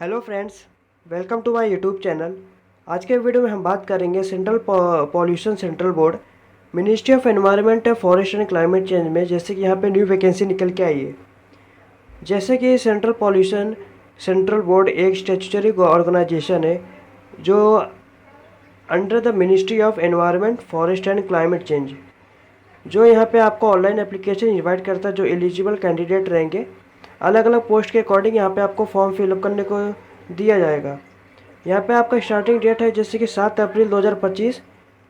Hello friends, welcome to my YouTube channel. आज के video में हम बात करेंगे central pollution central board ministry of environment forest and climate change में जैसे कि यहाँ पे न्यू वैकेंसी निकल के आई है। जैसे कि सेंट्रल पॉल्यूशन सेंट्रल बोर्ड एक स्टैट्यूटरी ऑर्गेनाइजेशन है जो under the ministry of environment forest and climate change, जो यहाँ पे आपको ऑनलाइन एप्लीकेशन इन्वाइट करता है। जो एलिजिबल कैंडिडेट रहेंगे अलग अलग पोस्ट के अकॉर्डिंग यहाँ पे आपको फॉर्म फिलअप करने को दिया जाएगा। यहाँ पे आपका स्टार्टिंग डेट है जैसे कि 7 अप्रैल 2025,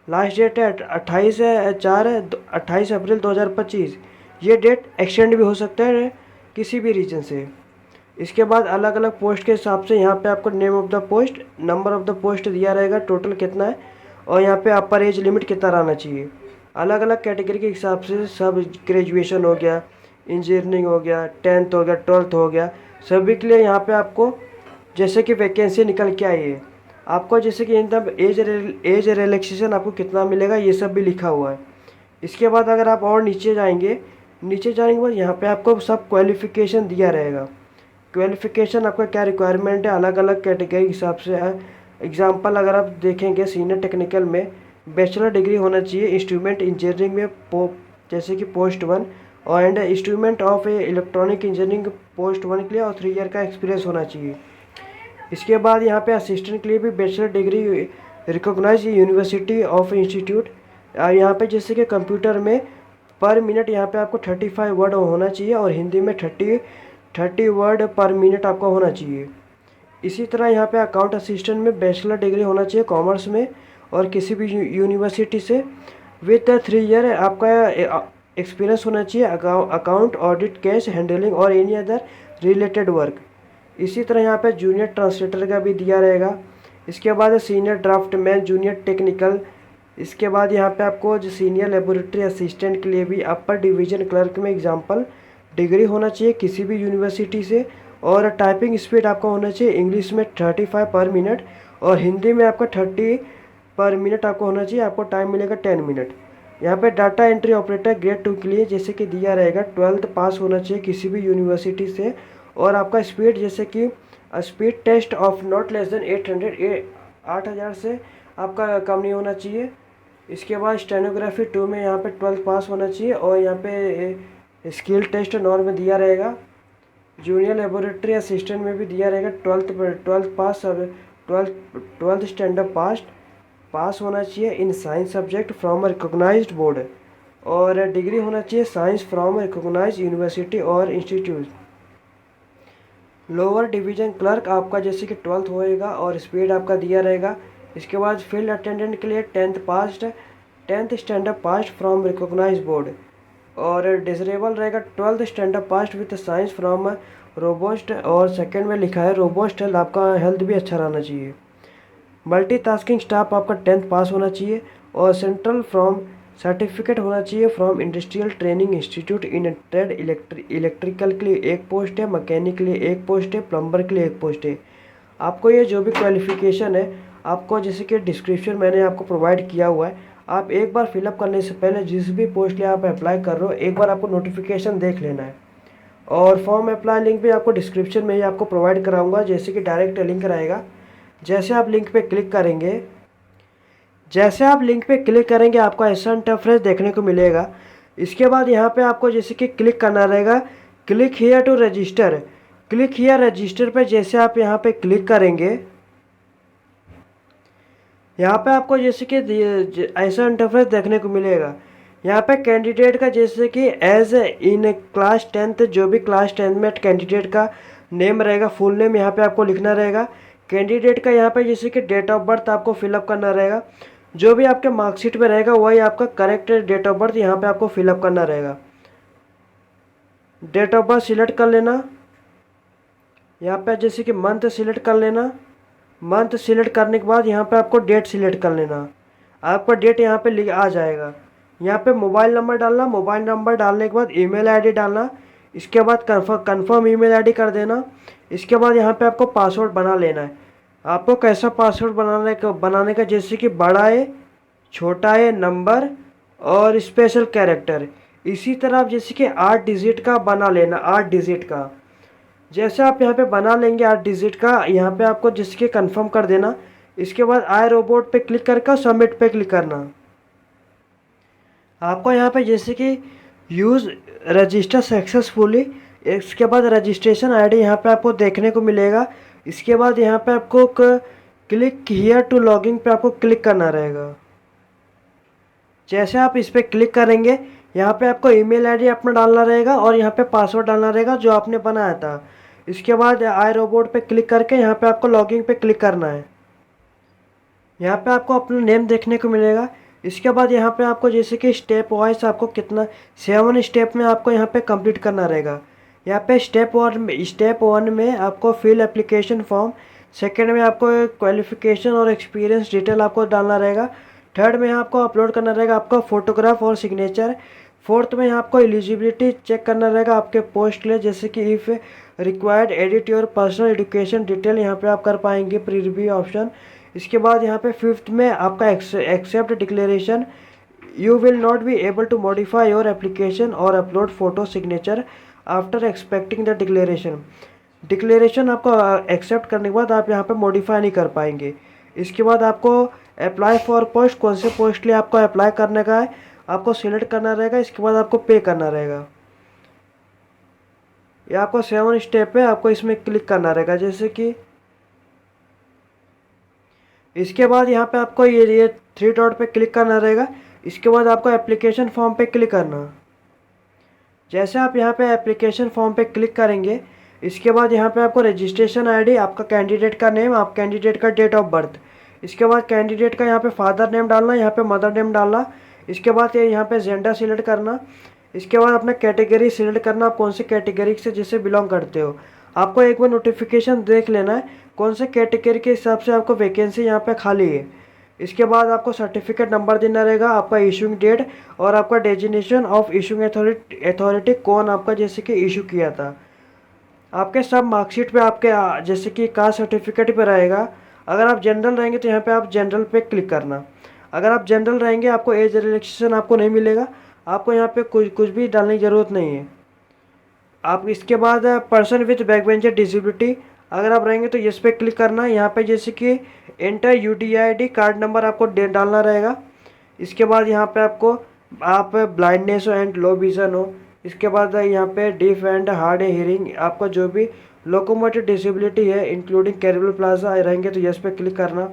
लास्ट डेट है 28 अप्रैल 2025। ये डेट एक्सटेंड भी हो सकता है किसी भी रीजन से। इसके बाद अलग अलग पोस्ट के हिसाब से यहाँ पे आपको name of the post, number of the post दिया रहेगा, टोटल कितना है और यहाँ पे अपर एज लिमिट कितना रहना चाहिए। अलग अलग कैटेगरी के हिसाब से सब ग्रेजुएशन हो गया, इंजीनियरिंग हो गया, 10th हो गया, 12th हो गया, सभी के लिए यहाँ पे आपको जैसे कि वैकेंसी निकल के आई है। आपको जैसे कि एकदम एज रिलैक्सेशन आपको कितना मिलेगा ये सब भी लिखा हुआ है। इसके बाद अगर आप और नीचे जाने के बाद यहाँ पे आपको सब क्वालिफ़िकेशन दिया रहेगा। क्वालिफ़िकेशन आपका क्या रिक्वायरमेंट है अलग अलग कैटेगरी के हिसाब से है। एग्जाम्पल अगर आप देखेंगे सीनियर टेक्निकल में बैचलर डिग्री होना चाहिए, इंस्ट्रूमेंट इंजीनियरिंग में जैसे कि पोस्ट 1 और and instrument of electronic engineering post 1 के लिए और 3 ईयर का एक्सपीरियंस होना चाहिए। इसके बाद यहाँ पे असिस्टेंट के लिए भी bachelor degree recognise university of institute. यहाँ पे जैसे कि कंप्यूटर में पर मिनट यहाँ पे आपको 35 वर्ड होना चाहिए और हिंदी में 30 वर्ड पर मिनट आपका होना चाहिए। इसी तरह यहाँ पे अकाउंट असिस्टेंट में बैचलर डिग्री होना चाहिए कॉमर्स में और किसी भी यूनिवर्सिटी से विद 3 ईयर आपका एक्सपीरियंस होना चाहिए अकाउंट, ऑडिट, कैश हैंडलिंग और एनी अदर रिलेटेड वर्क। इसी तरह यहाँ पे जूनियर ट्रांसलेटर का भी दिया रहेगा। इसके बाद सीनियर ड्राफ्टमैन, जूनियर टेक्निकल। इसके बाद यहाँ पे आपको जो सीनियर लेबोरेटरी असिस्टेंट के लिए भी अपर डिवीजन क्लर्क में एग्जाम्पल डिग्री होना चाहिए किसी भी यूनिवर्सिटी से और टाइपिंग स्पीड आपका होना चाहिए इंग्लिश में 35 पर मिनट और हिंदी में आपका 30 पर मिनट आपको होना चाहिए। आपको टाइम मिलेगा 10 मिनट। यहाँ पे डाटा एंट्री ऑपरेटर ग्रेड 2 के लिए जैसे कि दिया रहेगा 12th पास होना चाहिए किसी भी यूनिवर्सिटी से और आपका स्पीड जैसे कि speed test of not less than 8,000 से आपका कम नहीं होना चाहिए। इसके बाद स्टेनोग्राफी 2 में यहाँ पे 12th पास होना चाहिए और यहाँ पे स्किल टेस्ट नॉर्म में दिया रहेगा। जूनियर लेबोरेटरी असिस्टेंट में भी दिया रहेगा 12th पास, 12th स्टैंडर्ड पास होना चाहिए in science subject from recognised board और डिग्री होना चाहिए साइंस फ्रॉम रिकॉग्नाइज्ड यूनिवर्सिटी और इंस्टीट्यूट। लोअर डिवीजन क्लर्क आपका जैसे कि 12th होएगा और स्पीड आपका दिया रहेगा। इसके बाद फील्ड अटेंडेंट के लिए 10th standard pass from recognised board और डिजरेबल रहेगा 12th standard pass with science from robust और सेकंड में लिखा है रोबोस्ट हेल्थ, आपका हेल्थ भी अच्छा रहना चाहिए। मल्टीटास्किंग स्टाफ आपका 10th पास होना चाहिए और सेंट्रल फ्रॉम सर्टिफिकेट होना चाहिए from industrial training institute in trade. Electrical के लिए एक पोस्ट है, मैकेनिक के लिए एक पोस्ट है, प्लम्बर के लिए एक पोस्ट है। आपको ये जो भी क्वालिफिकेशन है आपको जैसे कि डिस्क्रिप्शन मैंने आपको प्रोवाइड किया हुआ है, आप एक बार फिलअप करने से पहले जिस भी पोस्ट के लिए आप अप्लाई कर रहे हो एक बार आपको नोटिफिकेशन देख लेना है। और फॉर्म अप्लाई लिंक भी आपको डिस्क्रिप्शन में ही आपको प्रोवाइड कराऊंगा जैसे कि डायरेक्ट लिंक रहेगा। जैसे आप लिंक पे क्लिक करेंगे आपको ऐसा इंटरफेस देखने को मिलेगा। इसके बाद यहाँ पे आपको जैसे कि क्लिक करना रहेगा, click here to register. Click here register पे जैसे आप यहाँ पे क्लिक करेंगे यहाँ पे आपको जैसे कि ऐसा इंटरफेस देखने को मिलेगा। यहाँ पे कैंडिडेट का जैसे कि एज इन क्लास 10th जो भी क्लास 10th में कैंडिडेट का नेम रहेगा, फुल नेम यहाँ पे आपको लिखना रहेगा। कैंडिडेट का यहाँ पे जैसे कि डेट ऑफ बर्थ आपको फिलअप करना रहेगा, जो भी आपके मार्कशीट में रहेगा वही आपका करेक्ट डेट ऑफ बर्थ यहाँ पे आपको फिलअप करना रहेगा। डेट ऑफ बर्थ सिलेक्ट कर लेना, यहाँ पे जैसे कि मंथ सिलेक्ट कर लेना। मंथ सिलेक्ट करने के बाद यहाँ पे आपको डेट सिलेक्ट कर लेना, आपका डेट यहाँ पे आ जाएगा। यहाँ पे मोबाइल नंबर डालना, मोबाइल नंबर डालने के बाद ईमेल आईडी डालना। इसके बाद कन्फर्म ईमेल आईडी कर देना। इसके बाद यहाँ पे आपको पासवर्ड बना लेना है। आपको कैसा पासवर्ड बनाने का जैसे कि बड़ा है, छोटा है, नंबर और स्पेशल कैरेक्टर। इसी तरह आप जैसे कि 8 डिजिट का बना लेना, 8 डिजिट का। जैसे आप यहाँ पे बना लेंगे 8 डिजिट का, यहाँ पे आपको जिसके कंफर्म कर देना। इसके बाद आई रोबोट पे क्लिक करके सबमिट पे क्लिक करना। आपको यहाँ पे जैसे कि यूज़ रजिस्टर सक्सेसफुली, इसके बाद रजिस्ट्रेशन आईडी यहाँ पे आपको देखने को मिलेगा। इसके बाद यहाँ पे आपको क्लिक हियर टू लॉगिन पे आपको क्लिक करना रहेगा। जैसे आप इस पर क्लिक करेंगे, यहाँ पे आपको ईमेल आईडी अपना डालना रहेगा और यहाँ पे पासवर्ड डालना रहेगा जो आपने बनाया था। इसके बाद आई रोबोट पे क्लिक करके यहाँ पे आपको लॉगिन पे क्लिक करना है। यहाँ पे आपको अपना नेम देखने को मिलेगा। इसके बाद यहाँ पे आपको जैसे कि स्टेप वाइज आपको कितना 7 स्टेप में आपको यहाँ पे कंप्लीट करना रहेगा। यहाँ पे स्टेप वन में आपको फिल एप्लीकेशन फॉर्म, सेकंड में आपको क्वालिफिकेशन और एक्सपीरियंस डिटेल आपको डालना रहेगा, थर्ड में आपको अपलोड करना रहेगा आपका फ़ोटोग्राफ और सिग्नेचर, फोर्थ में आपको एलिजिबिलिटी चेक करना रहेगा आपके पोस्ट के लिए, जैसे कि if required edit your personal education detail यहाँ पे आप कर पाएंगे प्रीव्यू ऑप्शन। इसके बाद यहाँ पे फिफ्थ में आपका accept declaration, you will not be able to modify your application और upload photo signature after expecting the declaration आपको एक्सेप्ट करने के बाद आप यहाँ पे मॉडिफाई नहीं कर पाएंगे। इसके बाद आपको अप्लाई फॉर पोस्ट, कौन से पोस्ट के लिए आपको अप्लाई करने का है आपको सिलेक्ट करना रहेगा। इसके बाद आपको पे करना रहेगा। ये आपको 7 स्टेप है, आपको इसमें क्लिक करना रहेगा। जैसे कि इसके बाद यहाँ पे आपको ये 3 डॉट पे क्लिक करना रहेगा। इसके बाद आपको एप्लीकेशन फॉर्म पे क्लिक करना। जैसे आप यहाँ पे एप्लीकेशन फॉर्म पे क्लिक करेंगे, इसके बाद यहाँ पे आपको रजिस्ट्रेशन आईडी, आपका कैंडिडेट का नेम, आप कैंडिडेट का डेट ऑफ बर्थ, इसके बाद कैंडिडेट का यहाँ पे फादर नेम डालना, यहाँ पे मदर नेम डालना। इसके बाद यहाँ पे जेंडर सिलेक्ट करना। इसके बाद अपना कैटेगरी सिलेक्ट करना, आप कौन से कैटेगरी से जिससे बिलोंग करते हो। आपको एक बार नोटिफिकेशन देख लेना है कौन से कैटेगरी के हिसाब से आपको वैकेंसी यहाँ पे खाली है। इसके बाद आपको सर्टिफिकेट नंबर देना रहेगा, आपका इशूइंग डेट और आपका डेजिग्नेशन ऑफ इशूइंग अथॉरिटी कौन आपका जैसे कि इशू किया था। आपके सब मार्कशीट पे आपके जैसे कि कास्ट सर्टिफिकेट पे रहेगा। अगर आप जनरल रहेंगे तो यहाँ पे आप जनरल पे क्लिक करना। अगर आप जनरल रहेंगे आपको एज रिलैक्सेशन आपको नहीं मिलेगा, आपको यहाँ पे कुछ भी डालने की ज़रूरत नहीं है। आप इसके बाद पर्सन विथ बैकबेंचर डिसेबिलिटी, अगर आप रहेंगे तो इस पर क्लिक करना। यहाँ पे जैसे कि एंटर यूडीआईडी कार्ड नंबर आपको डालना रहेगा। इसके बाद यहाँ पे आपको आप ब्लाइंडनेस हो एंड लो विजन हो। इसके बाद यहाँ पे डीफ एंड हार्ड हियरिंग, आपका जो भी लोकोमोटिव डिसेबिलिटी है इंक्लूडिंग कैरेबल प्लाजा रहेंगे तो यस पे क्लिक करना।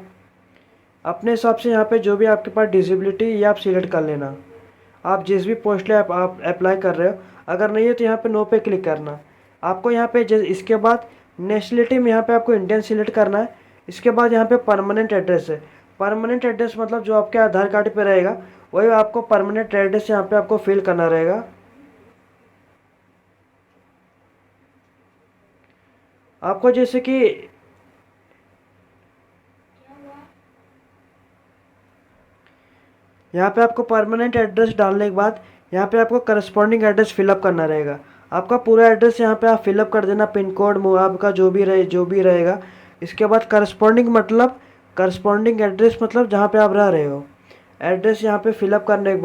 अपने हिसाब से यहाँ पे जो भी आपके पास डिसेबिलिटी ये आप सिलेक्ट कर लेना। आप जिस भी पोस्ट ले आप अप्लाई कर रहे हो, अगर नहीं है तो यहाँ पे नो पे क्लिक करना। आपको यहाँ पे इसके बाद नेशनलिटी में यहाँ पे आपको इंडियन सिलेक्ट करना है। इसके बाद यहाँ पे परमानेंट एड्रेस है। परमानेंट एड्रेस मतलब जो आपके आधार कार्ड पे रहेगा वही आपको परमानेंट एड्रेस यहाँ पे आपको फिल करना रहेगा। आपको जैसे कि यहाँ पे आपको परमानेंट एड्रेस डालने के बाद यहाँ पे आपको करस्पॉन्डिंग एड्रेस फिलअप करना रहेगा। आपका पूरा एड्रेस यहाँ पे आप फिलअप कर देना, पिन कोड आपका जो भी रहेगा। इसके बाद करस्पॉन्डिंग एड्रेस मतलब जहाँ पे आप रह रहे हो, एड्रेस यहाँ पे फिलअप करने के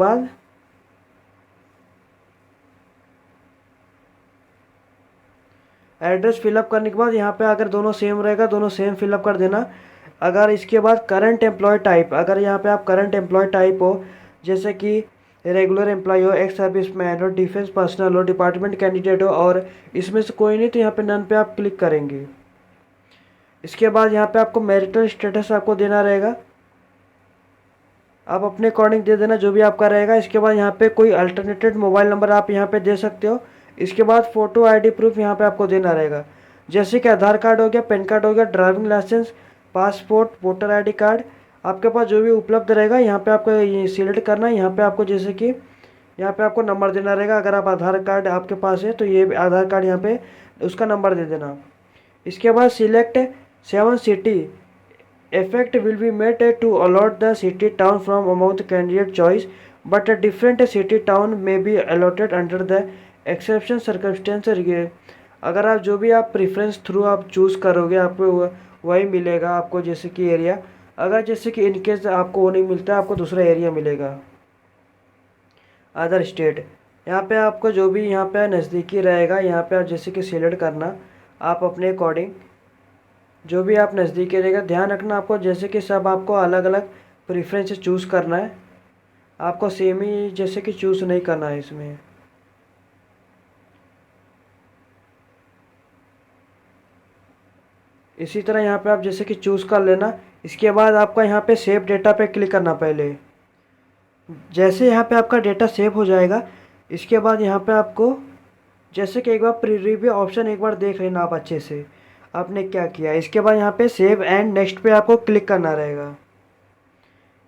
बाद यहाँ पे अगर दोनों सेम रहेगा दोनों सेम फिलअप कर देना। अगर इसके बाद करंट एम्प्लॉय टाइप, अगर यहाँ पे आप करंट एम्प्लॉय टाइप हो जैसे कि रेगुलर एम्प्लॉय हो, एक्स सर्विस मैन हो, डिफेंस पर्सनल हो, डिपार्टमेंट कैंडिडेट हो और इसमें से कोई नहीं तो यहाँ पे नन पे आप क्लिक करेंगे। इसके बाद यहाँ पे आपको मैरिटल स्टेटस आपको देना रहेगा, आप अपने अकॉर्डिंग दे देना जो भी आपका रहेगा। इसके बाद यहाँ पे कोई अल्टरनेटेड मोबाइल नंबर आप यहाँ पे दे सकते हो। इसके बाद फ़ोटो आईडी प्रूफ यहाँ पे आपको देना रहेगा, जैसे कि आधार कार्ड हो गया, पैन कार्ड हो गया, driving licence, passport, voter ID card, आपके पास जो भी उपलब्ध रहेगा यहाँ पे आपको ये सिलेक्ट करना है। यहाँ पे आपको जैसे कि यहाँ पे आपको नंबर देना रहेगा। अगर आप आधार कार्ड आपके पास है तो ये आधार कार्ड यहाँ पे उसका नंबर दे देना। इसके बाद select 7 city, effect will be made to allot the city town from among the candidate choice, but a different city town may be allotted under the exception circumstance। अगर आप जो भी आप प्रेफरेंस थ्रू आप choose करोगे आपको वही मिलेगा आपको, जैसे कि एरिया। अगर जैसे कि इनकेस आपको वो नहीं मिलता आपको दूसरा एरिया मिलेगा, अदर स्टेट। यहाँ पे आपको जो भी यहाँ पे नज़दीकी रहेगा यहाँ पे आप जैसे कि सिलेक्ट करना। आप अपने अकॉर्डिंग जो भी आप नज़दीकी रहेगा, ध्यान रखना आपको जैसे कि सब आपको अलग अलग प्रेफरेंस चूज़ करना है, आपको सेम ही जैसे कि चूज़ नहीं करना है इसमें। इसी तरह यहाँ पे आप जैसे कि चूज़ कर लेना। इसके बाद आपका यहाँ पे सेव डेटा पे क्लिक करना पहले। जैसे यहाँ पे आपका डेटा सेव हो जाएगा, इसके बाद यहाँ पे आपको जैसे कि एक बार प्रीव्यू ऑप्शन एक बार देख लेना आप अच्छे से आपने क्या किया। इसके बाद यहाँ पे सेव एंड नेक्स्ट पे आपको क्लिक करना रहेगा।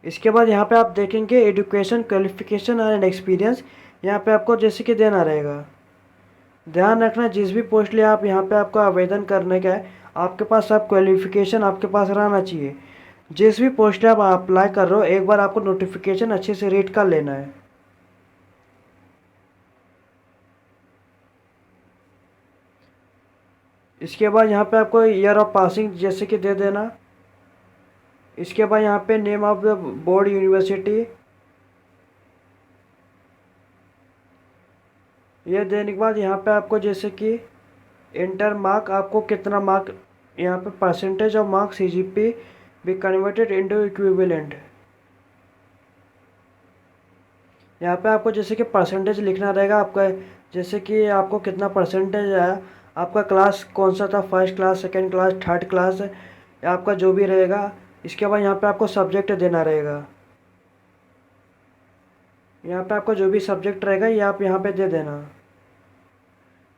इसके बाद यहाँ पे आप देखेंगे एजुकेशन क्वालिफिकेशन एंड एक्सपीरियंस, यहाँ पे आपको जैसे कि देना रहेगा। ध्यान रखना जिस भी पोस्ट लिए आप यहाँ पे आपको आवेदन करने का है, आपके पास सब क्वालिफिकेशन आपके पास रहना चाहिए। जिस भी पोस्ट आप अप्लाई कर रहे हो, एक बार आपको नोटिफिकेशन अच्छे से रीड कर लेना है। इसके बाद यहाँ पे आपको ईयर ऑफ पासिंग जैसे कि दे देना। इसके बाद यहाँ पे name of the board university, ये देने के बाद यहाँ पे आपको जैसे कि इंटर मार्क, आपको कितना मार्क यहाँ पे percentage of mark CGP be converted into equivalent. यहाँ पे आपको जैसे कि परसेंटेज लिखना रहेगा आपका, जैसे कि आपको कितना परसेंटेज आया, आपका क्लास कौन सा था, first class, second class, third class, आपका जो भी रहेगा। इसके बाद यहाँ पे आपको सब्जेक्ट देना रहेगा। यहाँ पे आपका जो भी सब्जेक्ट रहेगा ये आप यहाँ पे दे देना।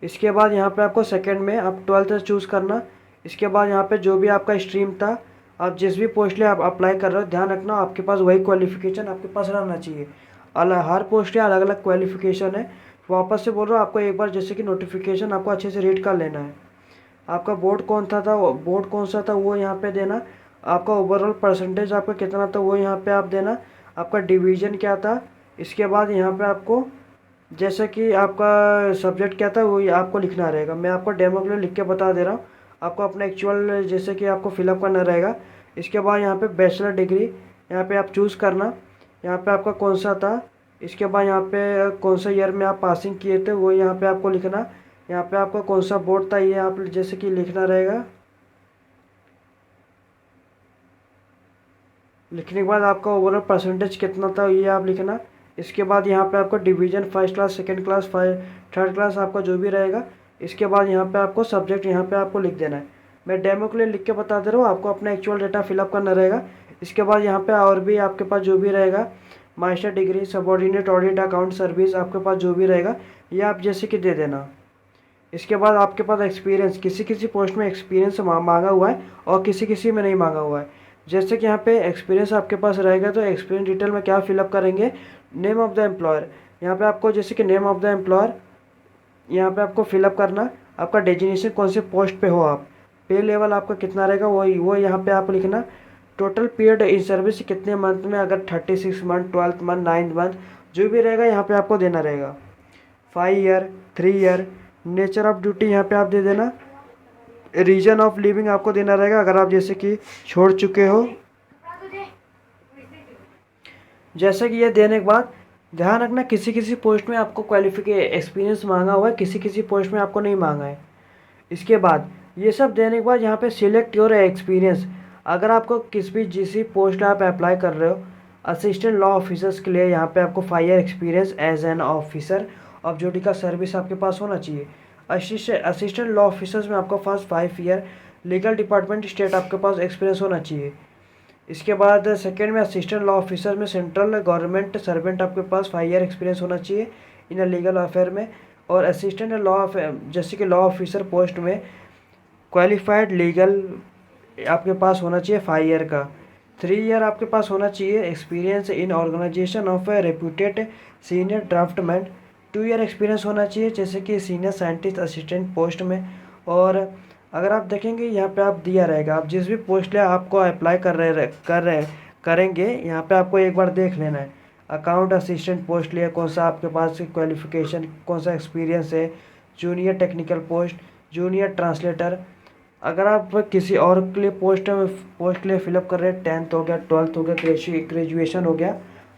इसके बाद यहाँ पे आपको सेकंड में आप 12th चूज़ करना। इसके बाद यहाँ पे जो भी आपका स्ट्रीम था, आप जिस भी पोस्ट लिए आप अप्लाई कर रहे हो, ध्यान रखना आपके पास वही क्वालिफिकेशन आपके पास रहना चाहिए। हर पोस्ट के अलग अलग क्वालिफिकेशन है। वापस से बोल रहा हूँ, आपको एक बार जैसे कि नोटिफिकेशन आपको अच्छे से रीड कर लेना है। आपका बोर्ड कौन सा था वो यहाँ पे देना। आपका ओवरऑल परसेंटेज आपका कितना था वो यहाँ पे आप देना। आपका डिवीज़न क्या था। इसके बाद यहाँ पे आपको जैसे कि आपका सब्जेक्ट क्या था वो आपको लिखना रहेगा। मैं आपको डेमो के लिए लिख के बता दे रहा हूँ, आपको अपना एक्चुअल जैसे कि आपको फिलअप करना रहेगा। इसके बाद यहाँ पे बैचलर डिग्री यहाँ पे आप चूज़ करना, यहाँ पे आपका कौन सा था। इसके बाद यहाँ पे कौन सा ईयर में आप पासिंग किए थे वो यहाँ पे आपको लिखना। यहाँ पे आपका कौन सा बोर्ड था ये आप जैसे कि लिखना रहेगा। लिखने के बाद आपका ओवरऑल परसेंटेज कितना था ये आप लिखना। इसके बाद यहाँ पे आपको division first class, second class, third class आपका जो भी रहेगा। इसके बाद यहाँ पे आपको सब्जेक्ट यहाँ पे आपको लिख देना है। मैं डेमो के लिए लिख के बता दे रहा हूँ, आपको अपना एक्चुअल डेटा फिलअप करना रहेगा। इसके बाद यहाँ पे और भी आपके पास जो भी रहेगा, master degree, subordinate, audit, account service, आपके पास जो भी रहेगा ये आप जैसे कि दे देना। इसके बाद आपके पास एक्सपीरियंस, किसी किसी पोस्ट में एक्सपीरियंस मांगा हुआ है और किसी किसी में नहीं मांगा हुआ है। जैसे कि यहाँ पे एक्सपीरियंस आपके पास रहेगा तो एक्सपीरियंस डिटेल में क्या फिलअप करेंगे, नेम ऑफ़ द एम्प्लॉयर। यहाँ पे आपको जैसे कि नेम ऑफ़ द एम्प्लॉयर यहाँ पे आपको फिलअप करना। आपका डेजिग्नेशन कौन से पोस्ट पे हो आप, पे लेवल आपका कितना रहेगा वो यहाँ पे आप लिखना। टोटल पीरियड इन सर्विस कितने मंथ में, अगर 36 month, 12th month, 9th month जो भी रहेगा यहाँ पे आपको देना रहेगा। 5 year, 3 year. Nature of duty यहाँ पे आप दे देना। रीजन ऑफ लिविंग आपको देना रहेगा अगर आप जैसे कि छोड़ चुके हो। जैसे कि ये देने के बाद ध्यान रखना किसी किसी पोस्ट में आपको क्वालिफिकेशन एक्सपीरियंस मांगा हुआ है, किसी किसी पोस्ट में आपको नहीं मांगा है। इसके बाद ये सब देने के बाद यहाँ पे सिलेक्ट योर एक्सपीरियंस। अगर आपको जिस भी पोस्ट आप अप्लाई कर रहे हो, असिस्टेंट लॉ ऑफिसर्स के लिए यहाँ पे आपको 5 year experience as an officer of judicial service आपके पास होना चाहिए। असिस्टेंट लॉ ऑफिसर्स में आपको first 5 year, legal department state आपके पास एक्सपीरियंस होना चाहिए। इसके बाद सेकेंड में असिस्टेंट लॉ ऑफिसर में सेंट्रल गवर्नमेंट सर्वेंट आपके पास 5 ईयर एक्सपीरियंस होना चाहिए इन लीगल अफेयर में। और असिस्टेंट लॉ जैसे कि लॉ ऑफिसर पोस्ट में क्वालिफाइड लीगल आपके पास होना चाहिए 5 ईयर का। 3 ईयर आपके पास होना चाहिए experience in organisation of a reputed senior draftman. 2 year experience होना चाहिए जैसे कि सीनियर साइंटिस्ट असिस्टेंट पोस्ट में। और अगर आप देखेंगे यहाँ पे आप दिया रहेगा, आप जिस भी पोस्ट लिए आपको अप्लाई करेंगे यहाँ पे आपको एक बार देख लेना है। अकाउंट असिस्टेंट पोस्ट लिए कौन सा आपके पास क्वालिफिकेशन, कौन सा एक्सपीरियंस है। Junior technical post, junior translator. अगर आप किसी और के लिए पोस्ट के लिए फिलअप कर रहे हैं, 10th हो गया, 12th हो गया, ग्रेजुएशन हो गया,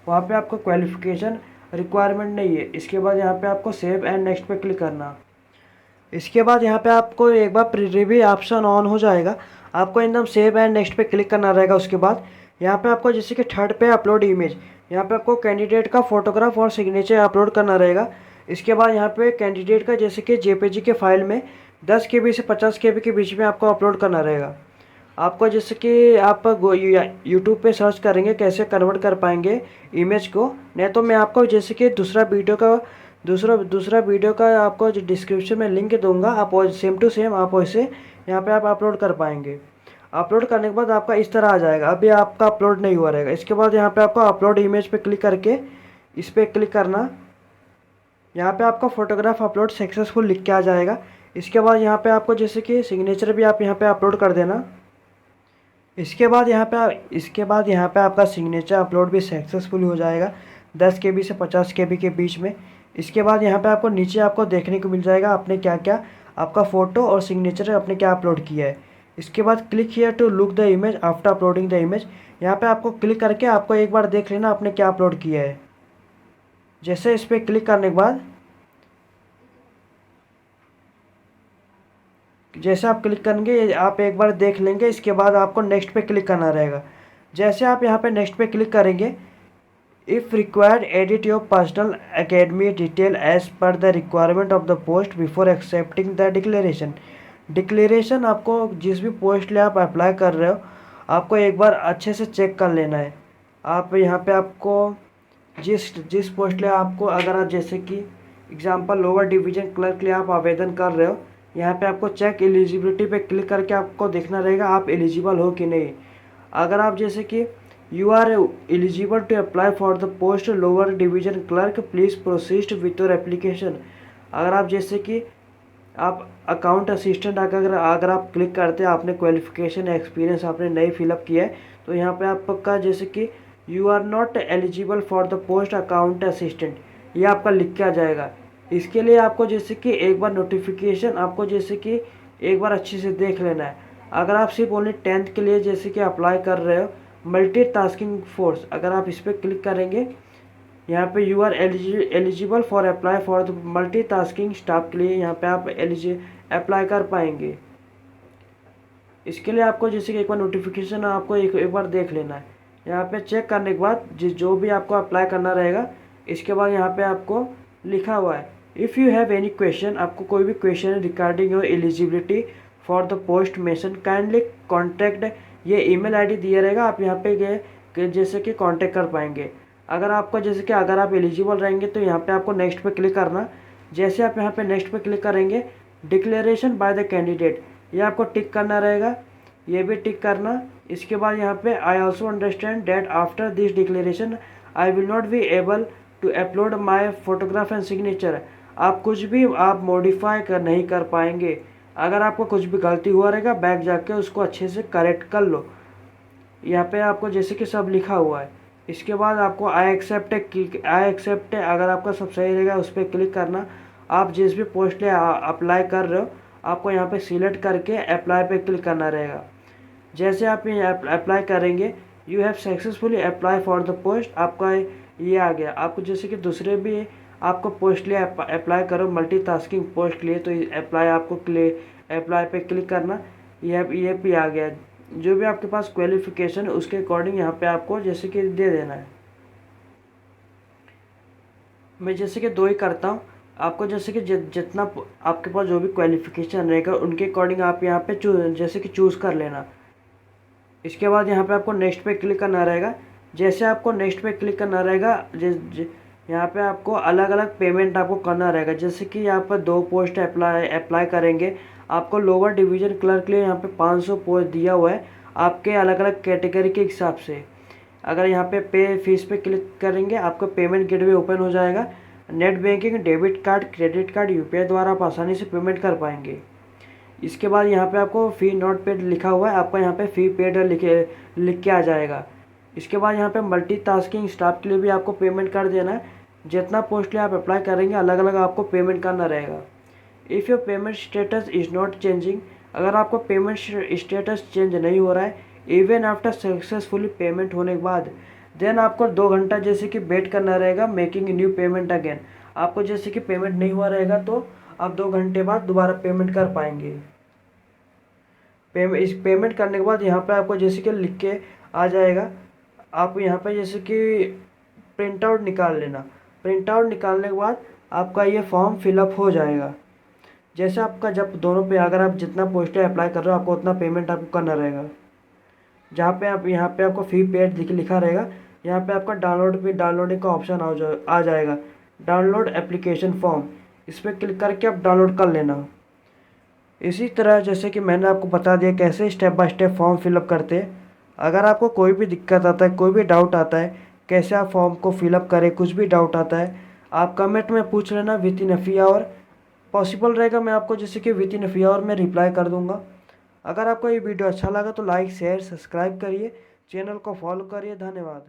वहाँ पे आपको क्वालिफिकेशन रिक्वायरमेंट नहीं है। इसके बाद यहाँ पे आपको सेव एंड नेक्स्ट पे क्लिक करना। इसके बाद यहाँ पे आपको एक बार प्रीव्यू ऑप्शन ऑन हो जाएगा, आपको एकदम सेव एंड नेक्स्ट पे क्लिक करना रहेगा। उसके बाद यहाँ पे आपको जैसे कि थर्ड पे अपलोड इमेज, यहाँ पे आपको कैंडिडेट का फोटोग्राफ और सिग्नेचर अपलोड करना रहेगा। इसके बाद यहाँ पे कैंडिडेट का जैसे कि जेपीजी के फाइल में 10 KB से 50 KB के बीच में आपको अपलोड करना रहेगा। आपको जैसे कि आप यूट्यूब पे सर्च करेंगे कैसे कन्वर्ट कर पाएंगे इमेज को, नहीं तो मैं आपको जैसे कि दूसरा वीडियो का आपको डिस्क्रिप्शन में लिंक दूंगा, आप सेम टू सेम आप वैसे यहाँ पे आप अपलोड कर पाएंगे। अपलोड करने के बाद आपका इस तरह आ जाएगा। अभी आपका अपलोड नहीं हुआ रहेगा। इसके बाद यहाँ पे आपको अपलोड इमेज पे क्लिक करके इस पर क्लिक करना। यहाँ पे आपका फोटोग्राफ अपलोड सक्सेसफुल लिख के आ जाएगा। इसके बाद यहाँ पे आपको जैसे कि सिग्नेचर भी आप यहाँ पे अपलोड कर देना। इसके बाद यहाँ पे आपका सिग्नेचर अपलोड भी सक्सेसफुल हो जाएगा 10 KB से 50 KB के बीच में। इसके बाद यहाँ पे आपको नीचे आपको देखने को मिल जाएगा आपने क्या क्या आपका फ़ोटो और सिग्नेचर आपने क्या अपलोड किया है। इसके बाद click here to look the image after uploading the image, यहाँ पे आपको क्लिक करके आपको एक बार देख लेना आपने क्या अपलोड किया है। जैसे इस पर क्लिक करने के बाद जैसे आप क्लिक करेंगे आप एक बार देख लेंगे। इसके बाद आपको नेक्स्ट पे क्लिक करना रहेगा। जैसे आप यहाँ पे नेक्स्ट पे क्लिक करेंगे, if required edit your personal academy detail as per the requirement of the post before accepting the declaration आपको जिस भी पोस्ट लिए आप अप्लाई कर रहे हो आपको एक बार अच्छे से चेक कर लेना है। आप यहाँ पे आपको जिस पोस्ट लिए आपको, अगर आप जैसे कि एग्जांपल लोअर डिवीज़न क्लर्क के लिए आप आवेदन कर रहे हो, यहाँ पे आपको चेक एलिजिबिलिटी पे क्लिक करके आपको देखना रहेगा आप एलिजिबल हो कि नहीं। अगर आप जैसे कि you are eligible to apply for the post lower division clerk, please proceed with your application. अगर आप जैसे कि आप अकाउंट असिस्टेंट अगर आप क्लिक करते हैं, आपने क्वालिफिकेशन एक्सपीरियंस आपने नहीं फिलअप किया है, तो यहाँ पे आपका जैसे कि you are not eligible for the post account assistant, ये आपका लिख के आ जाएगा। इसके लिए आपको जैसे कि एक बार नोटिफिकेशन आपको जैसे कि एक बार अच्छे से देख लेना है। अगर आप सिर्फ ओनली 10th के लिए जैसे कि अप्लाई कर रहे हो, मल्टीटास्किंग फोर्स, अगर आप इस पर क्लिक करेंगे यहाँ पे you are eligible for apply for the multitasking staff के लिए यहाँ पे आप अप्लाई कर पाएंगे। इसके लिए आपको जैसे कि एक बार नोटिफिकेशन आपको एक बार देख लेना है। यहाँ पे चेक करने के बाद जो भी आपको अप्लाई करना रहेगा, इसके बाद यहाँ पे आपको लिखा हुआ है if you have any question, आपको कोई भी question regarding your eligibility for the post mention kindly contact, ये ईमेल आईडी दिया रहेगा, आप यहाँ पे गए जैसे कि कांटेक्ट कर पाएंगे। अगर आपको जैसे कि अगर आप एलिजिबल रहेंगे तो यहाँ पे आपको नेक्स्ट पे क्लिक करना। जैसे आप यहाँ पे नेक्स्ट पे क्लिक करेंगे, डिक्लेरेशन बाय द कैंडिडेट, ये आपको टिक करना रहेगा, ये भी टिक करना। इसके बाद यहाँ पे I also understand that after this declaration I will not be able to upload my photograph and signature, आप कुछ भी आप मॉडिफाई नहीं कर पाएंगे। अगर आपको कुछ भी गलती हुआ रहेगा बैक जाके उसको अच्छे से करेक्ट कर लो। यहाँ पे आपको जैसे कि सब लिखा हुआ है। इसके बाद आपको आई एक्सेप्ट अगर आपका सब सही रहेगा उस पर क्लिक करना। आप जिस भी पोस्ट लिए अप्लाई कर रहे हो आपको यहाँ पे सिलेक्ट करके अप्लाई पे क्लिक करना रहेगा। जैसे आप ये अप्लाई करेंगे, you have successfully apply for the post, आपका ये आ गया। आपको जैसे कि दूसरे भी आपको पोस्ट लिए अप्लाई करो मल्टीटास्किंग पोस्ट लिए, तो अप्लाई आपको अप्लाई पे क्लिक करना, ये भी आ गया। जो भी आपके पास क्वालिफिकेशन है उसके अकॉर्डिंग यहाँ पे आपको जैसे कि दे देना है। मैं जैसे कि 2 ही करता हूँ, आपको जैसे कि जितना आपके पास जो भी क्वालिफिकेशन रहेगा उनके अकॉर्डिंग आप यहाँ पे जैसे कि चूज़ कर लेना। इसके बाद यहाँ पे आपको नेक्स्ट पे क्लिक करना रहेगा। जैसे आपको नेक्स्ट पे क्लिक करना रहेगा, यहाँ पे आपको अलग अलग पेमेंट आपको करना रहेगा। जैसे कि यहाँ पर 2 पोस्ट अप्लाई करेंगे, आपको लोअर डिवीज़न क्लर्क के लिए यहाँ पे 500 पोस्ट दिया हुआ है आपके अलग अलग कैटेगरी के हिसाब से। अगर यहाँ पे पे फीस पे क्लिक करेंगे आपका पेमेंट गेटवे ओपन हो जाएगा। Net banking, debit card, credit card, UPI द्वारा आप आसानी से पेमेंट कर पाएंगे। इसके बाद यहाँ पे आपको फ़ी नॉट पेड लिखा हुआ है, आपको यहाँ पे फ़ी पेड लिख के आ जाएगा। इसके बाद यहाँ पे मल्टीटास्किंग स्टाफ के लिए भी आपको पेमेंट कर देना है। जितना पोस्ट लिए आप अप्लाई करेंगे अलग अलग आपको पेमेंट करना रहेगा। If your payment status is not changing, अगर आपको पेमेंट स्टेटस चेंज नहीं हो रहा है इवन आफ्टर सक्सेसफुली पेमेंट होने के बाद, देन आपको 2 घंटा जैसे कि वेट करना रहेगा मेकिंग न्यू पेमेंट अगेन। आपको जैसे कि पेमेंट नहीं हुआ रहेगा तो आप 2 घंटे बाद दोबारा पेमेंट कर पाएंगे। इस पेमेंट करने के बाद यहाँ पे आपको जैसे कि लिख के आ जाएगा, आप यहाँ पे जैसे कि प्रिंट आउट निकाल लेना। प्रिंट आउट निकालने के बाद आपका ये फॉर्म फिलअप हो जाएगा। जैसे आपका जब दोनों पे अगर आप जितना पोस्ट अप्लाई कर रहे हो आपको उतना पेमेंट आपको करना रहेगा। जहाँ पे आप यहाँ पे आपको फी पेड लिखा रहेगा, यहाँ पे आपका डाउनलोडिंग का ऑप्शन आ जाएगा, डाउनलोड एप्लीकेशन फॉर्म। इस पर क्लिक करके आप डाउनलोड कर लेना। इसी तरह जैसे कि मैंने आपको बता दिया कैसे step by step form fill up करते हैं। अगर आपको कोई भी दिक्कत आता है, कोई भी डाउट आता है कैसे आप फॉर्म को फिलअप करें, कुछ भी डाउट आता है आप कमेंट में पूछ लेना within a few hour. Possible रहेगा मैं आपको जैसे कि within a few hour में रिप्लाई कर दूंगा। अगर आपको ये वीडियो अच्छा लगा तो लाइक शेयर सब्सक्राइब करिए, चैनल को फॉलो करिए। धन्यवाद।